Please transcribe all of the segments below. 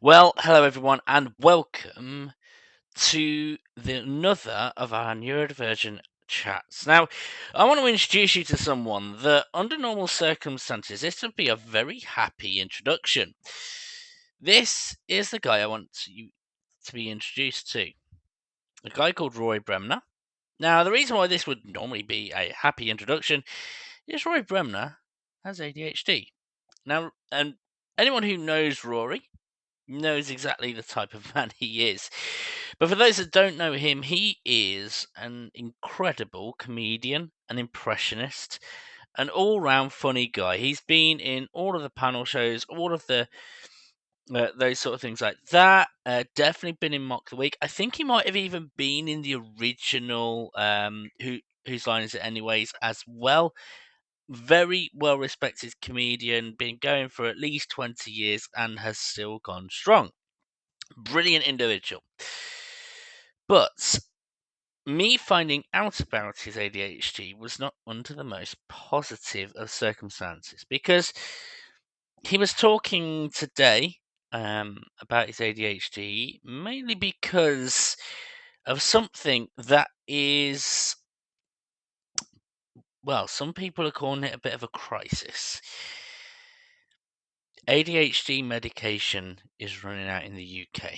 Well, hello everyone, and welcome to another of our neurodivergent chats. Now, I want to introduce you to someone that, under normal circumstances, this would be a very happy introduction. This is the guy I want you to be introduced to, a guy called Roy Bremner. Now, the reason why this would normally be a happy introduction is Roy Bremner has ADHD. Now, and anyone who knows Rory knows exactly the type of man he is. But for those that don't know him, he is an incredible comedian, an impressionist, an all round funny guy. He's been in all of the panel shows, all of the those sort of things like that. Definitely been in Mock the Week. I think he might have even been in the original Whose Line Is It Anyways as well. Very well respected comedian, been going for at least 20 years and has still gone strong. Brilliant individual. But me finding out about his ADHD was not under the most positive of circumstances because he was talking today about his ADHD mainly because of something that is, well, some people are calling it a bit of a crisis. ADHD medication is running out in the UK.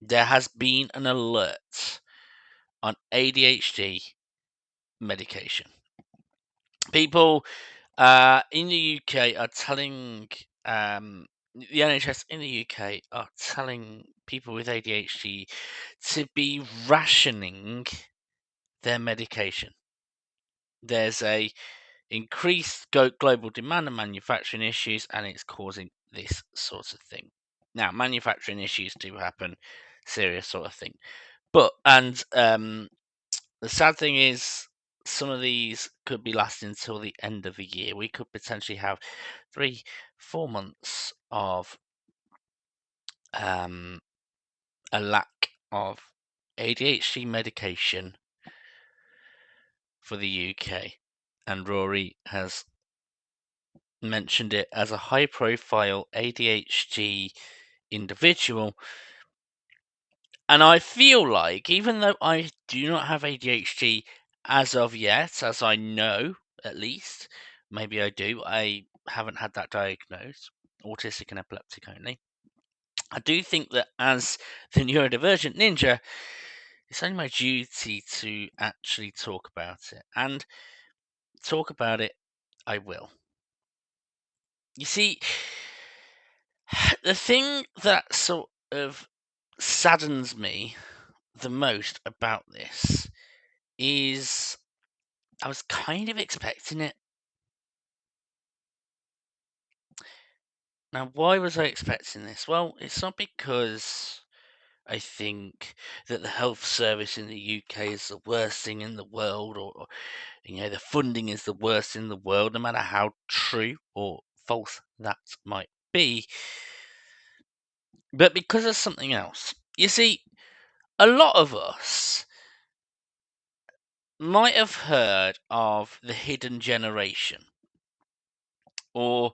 There has been an alert on ADHD medication. People in the UK are telling the NHS in the UK are telling people with ADHD to be rationing their medication. There's a increased global demand and manufacturing issues, and it's causing this sort of thing. Now, manufacturing issues do happen, serious sort of thing. But the sad thing is, some of these could be lasting until the end of the year. We could potentially have 3-4 months of a lack of ADHD medication for the UK. And Rory has mentioned it as a high profile ADHD individual. And I feel like, even though I do not have ADHD as of yet, as I know at least, maybe I do, I haven't had that diagnosed, autistic and epileptic only. I do think that as the neurodivergent ninja, it's only my duty to actually talk about it. And talk about it, I will. You see, the thing that sort of saddens me the most about this is I was kind of expecting it. Now, why was I expecting this? Well, it's not because I think that the health service in the UK is the worst thing in the world, or the funding is the worst in the world, no matter how true or false that might be, but because of something else. You see, a lot of us might have heard of the hidden generation, or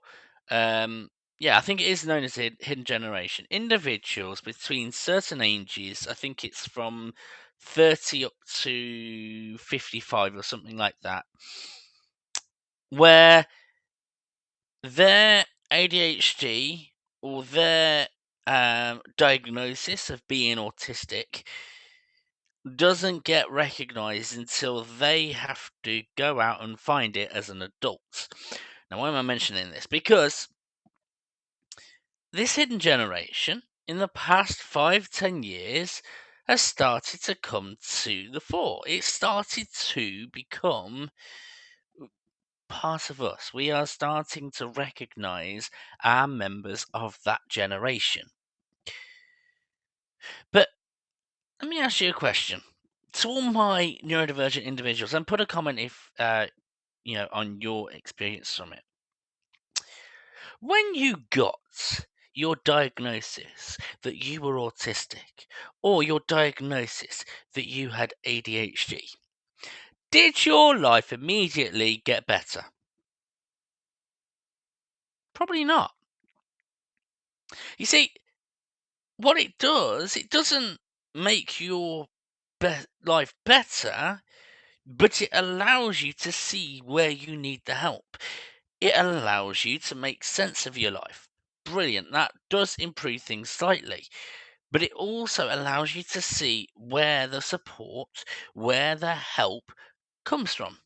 I think it is known as a hidden generation. Individuals between certain ages, I think it's from 30 up to 55 or something like that, where their ADHD or their diagnosis of being autistic doesn't get recognized until they have to go out and find it as an adult. Now, why am I mentioning this? Because this hidden generation, in the past 5-10 years, has started to come to the fore. It started to become part of us. We are starting to recognize our members of that generation. But let me ask you a question. To all my neurodivergent individuals, and put a comment if on your experience from it. When you got your diagnosis that you were autistic, or your diagnosis that you had ADHD, did your life immediately get better? Probably not. You see, what it does, it doesn't make your life better, but it allows you to see where you need the help. It allows you to make sense of your life. Brilliant. That does improve things slightly. But it also allows you to see where the support, where the help comes from.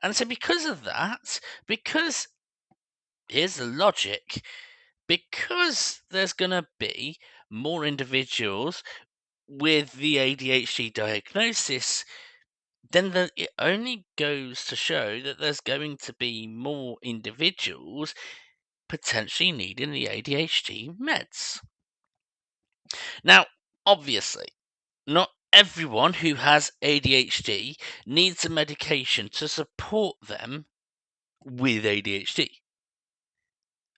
And so, because of that, because here's the logic, because there's going to be more individuals with the ADHD diagnosis, then it only goes to show that there's going to be more individuals potentially needing the ADHD meds. Now, obviously, not everyone who has ADHD needs a medication to support them with ADHD.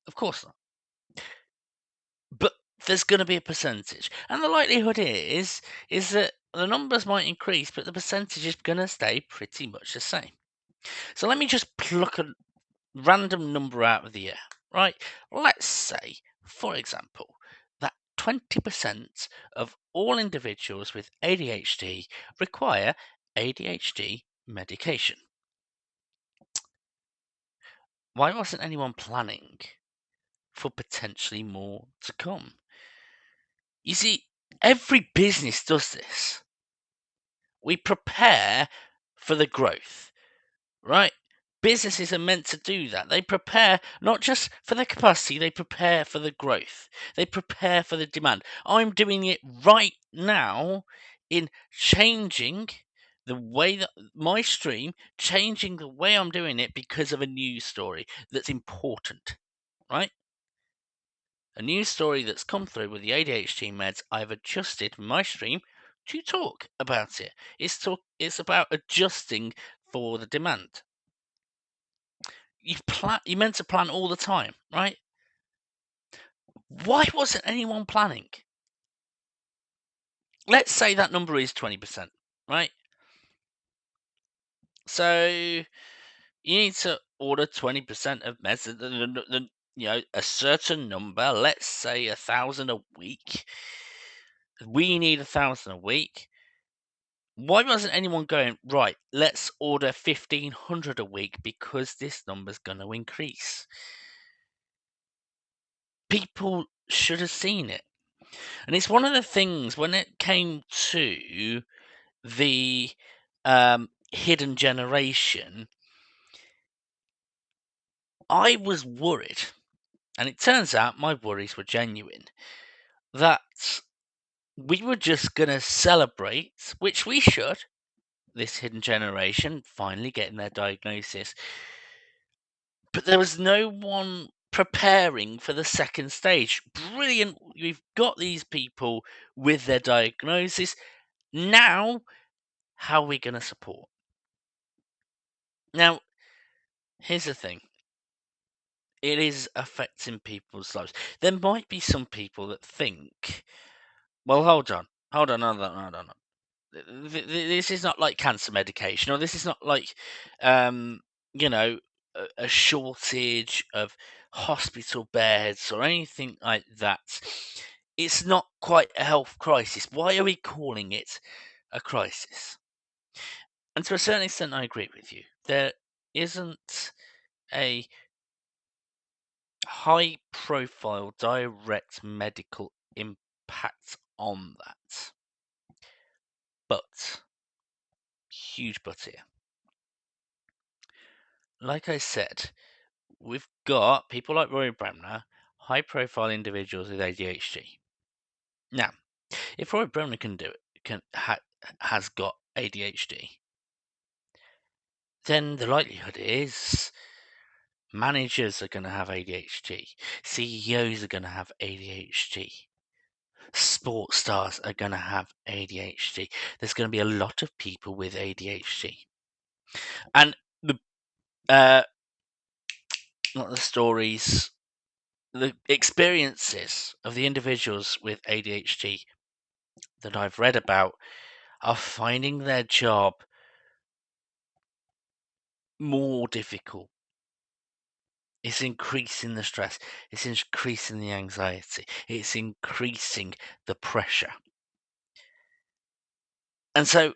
Of course not. But there's going to be a percentage. And the likelihood is that the numbers might increase, but the percentage is going to stay pretty much the same. So let me just pluck a random number out of the air, right? Let's say, for example, that 20% of all individuals with ADHD require ADHD medication. Why wasn't anyone planning for potentially more to come? You see, every business does this. We prepare for the growth, right? Businesses are meant to do that. They prepare not just for the capacity, they prepare for the growth. They prepare for the demand. I'm doing it right now in changing the way that my stream, changing the way I'm doing it because of a news story that's important, right? A news story that's come through with the ADHD meds, I've adjusted my stream to talk about it. It's about adjusting for the demand. You're meant to plan all the time, right? Why wasn't anyone planning? Let's say that number is 20%, right? So you need to order 20% of meds, a certain number. Let's say 1,000 a week. We need 1,000 a week. Why wasn't anyone going, right, let's order 1,500 a week because this number's going to increase? People should have seen it. And it's one of the things when it came to the hidden generation, I was worried, and it turns out my worries were genuine, that we were just going to celebrate, which we should, this hidden generation finally getting their diagnosis. But there was no one preparing for the second stage. Brilliant. We've got these people with their diagnosis. Now, how are we going to support? Now, here's the thing. It is affecting people's lives. There might be some people that think, well, hold on. This is not like cancer medication, or this is not like, um, you know, a shortage of hospital beds or anything like that. It's not quite a health crisis. Why are we calling it a crisis? And to a certain extent, I agree with you. There isn't a high profile direct medical impact on that. But, huge but here. Like I said, we've got people like Roy Bremner, high profile individuals with ADHD. Now, if Roy Bremner can do it, has got ADHD, then the likelihood is managers are going to have ADHD, CEOs are going to have ADHD, sports stars are going to have ADHD. There's going to be a lot of people with ADHD. And not the stories, the experiences of the individuals with ADHD that I've read about are finding their job more difficult. It's increasing the stress. It's increasing the anxiety. It's increasing the pressure. And so,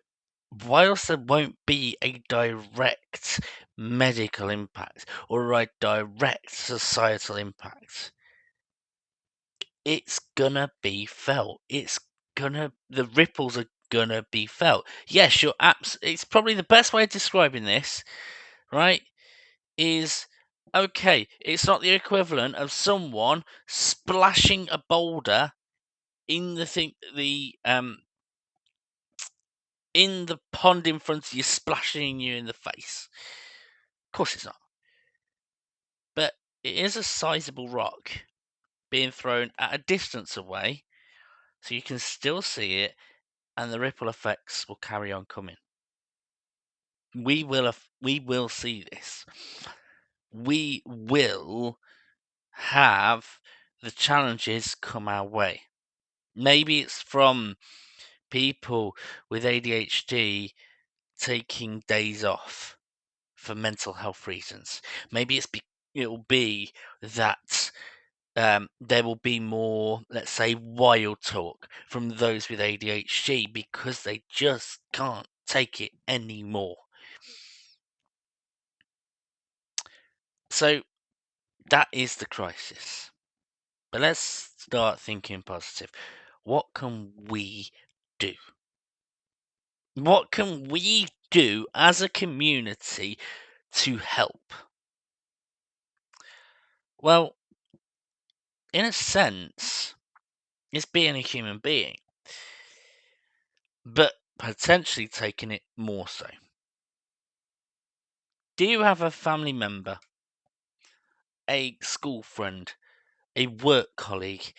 whilst there won't be a direct medical impact or a direct societal impact, it's gonna be felt. The ripples are gonna be felt. Yes, it's probably the best way of describing this, right? Is okay, it's not the equivalent of someone splashing a boulder in in the pond in front of you, splashing you in the face. Of course it's not. But it is a sizable rock being thrown at a distance away, so you can still see it, and the ripple effects will carry on coming. We will see this. We will have the challenges come our way. Maybe it's from people with ADHD taking days off for mental health reasons. Maybe it'll be that there will be more, let's say, wild talk from those with ADHD because they just can't take it anymore. So that is the crisis. But let's start thinking positive. What can we do? What can we do as a community to help? Well, in a sense, it's being a human being, but potentially taking it more so. Do you have a family member, a school friend, a work colleague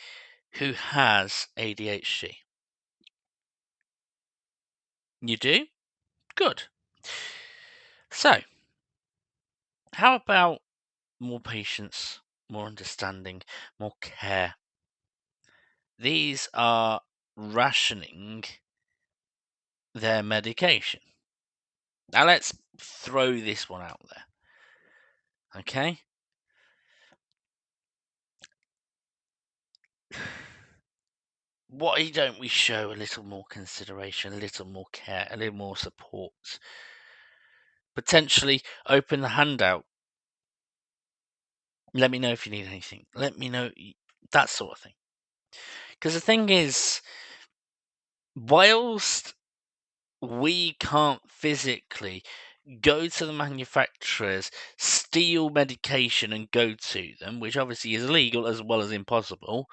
who has ADHD? You do? Good. So, how about more patience, more understanding, more care? These are rationing their medication. Now, let's throw this one out there. Okay? Why don't we show a little more consideration, a little more care, a little more support? Potentially open the handout. Let me know if you need anything. Let me know that sort of thing. Because the thing is, whilst we can't physically go to the manufacturers, steal medication and go to them, which obviously is illegal as well as impossible,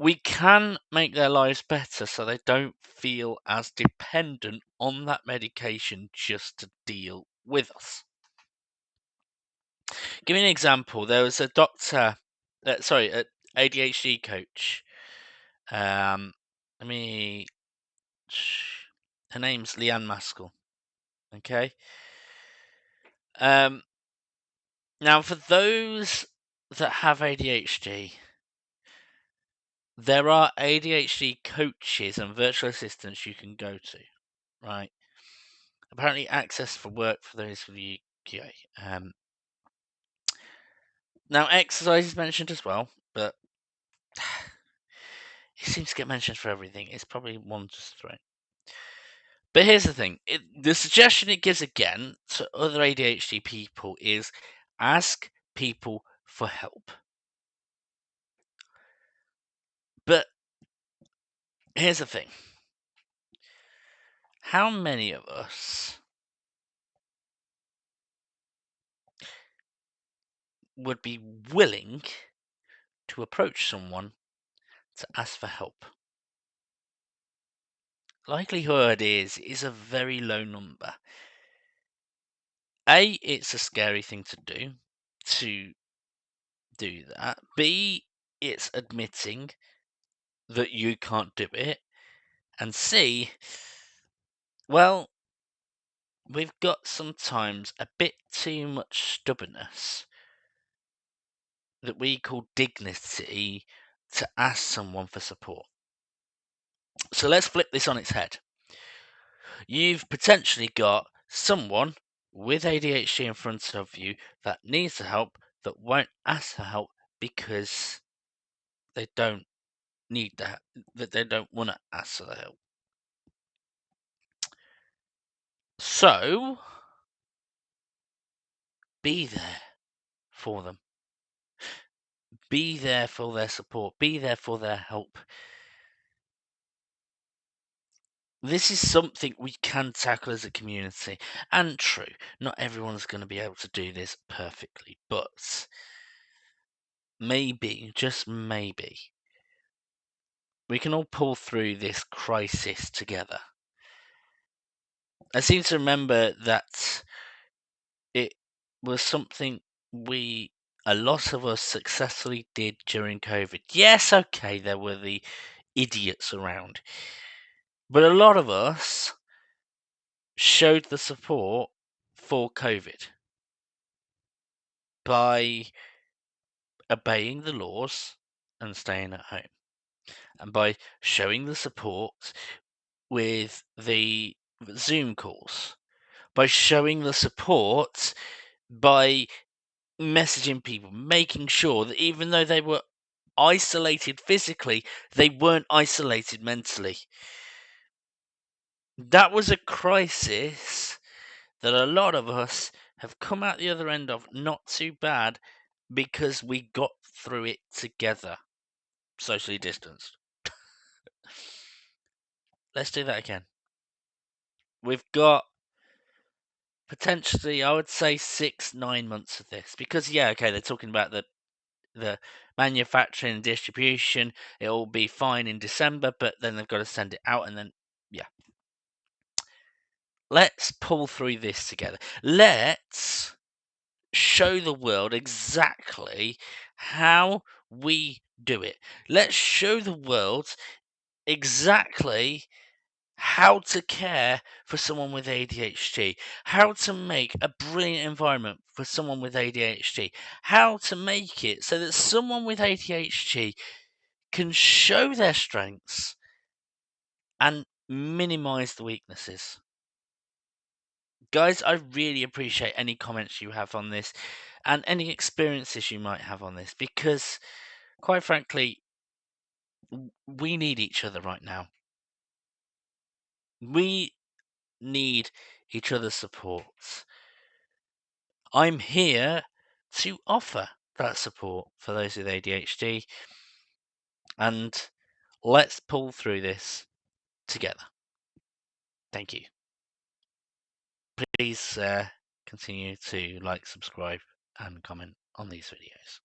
we can make their lives better so they don't feel as dependent on that medication just to deal with us. Give me an example. There was a doctor, an ADHD coach. Let me. Her name's Leanne Maskell. Okay. Now, for those that have ADHD, there are ADHD coaches and virtual assistants you can go to, right? Apparently, access for work for those with UK. Now, exercise is mentioned as well, but it seems to get mentioned for everything. It's probably one just thrown. But here's the thing: the suggestion it gives again to other ADHD people is ask people for help. But here's the thing: how many of us would be willing to approach someone to ask for help? Likelihood is a very low number. A, it's a scary thing to do that. B, it's admitting that you can't do it. And C, well, we've got sometimes a bit too much stubbornness that we call dignity to ask someone for support. So let's flip this on its head. You've potentially got someone with ADHD in front of you that needs the help that won't ask for help because they don't need that, that they don't want to ask for the help. So, be there for them. Be there for their support. Be there for their help. This is something we can tackle as a community. And true, not everyone's going to be able to do this perfectly, but maybe, just maybe, we can all pull through this crisis together. I seem to remember that it was something a lot of us successfully did during COVID. Yes, okay, there were the idiots around, but a lot of us showed the support for COVID by obeying the laws and staying at home, and by showing the support with the Zoom calls, by showing the support by messaging people, making sure that even though they were isolated physically, they weren't isolated mentally. That was a crisis that a lot of us have come out the other end of not too bad because we got through it together, socially distanced. Let's do that again. We've got potentially, I would say, 6-9 months of this because, yeah, okay, they're talking about the manufacturing and distribution. It'll be fine in December, but then they've got to send it out, and then, yeah. Let's pull through this together. Let's show the world exactly how we do it. Let's show the world exactly how to care for someone with ADHD, how to make a brilliant environment for someone with ADHD, how to make it so that someone with ADHD can show their strengths and minimize the weaknesses. Guys, I really appreciate any comments you have on this and any experiences you might have on this because, quite frankly, we need each other right now. We need each other's support. I'm here to offer that support for those with ADHD, and let's pull through this together. Thank you. Please continue to like, subscribe, and comment on these videos.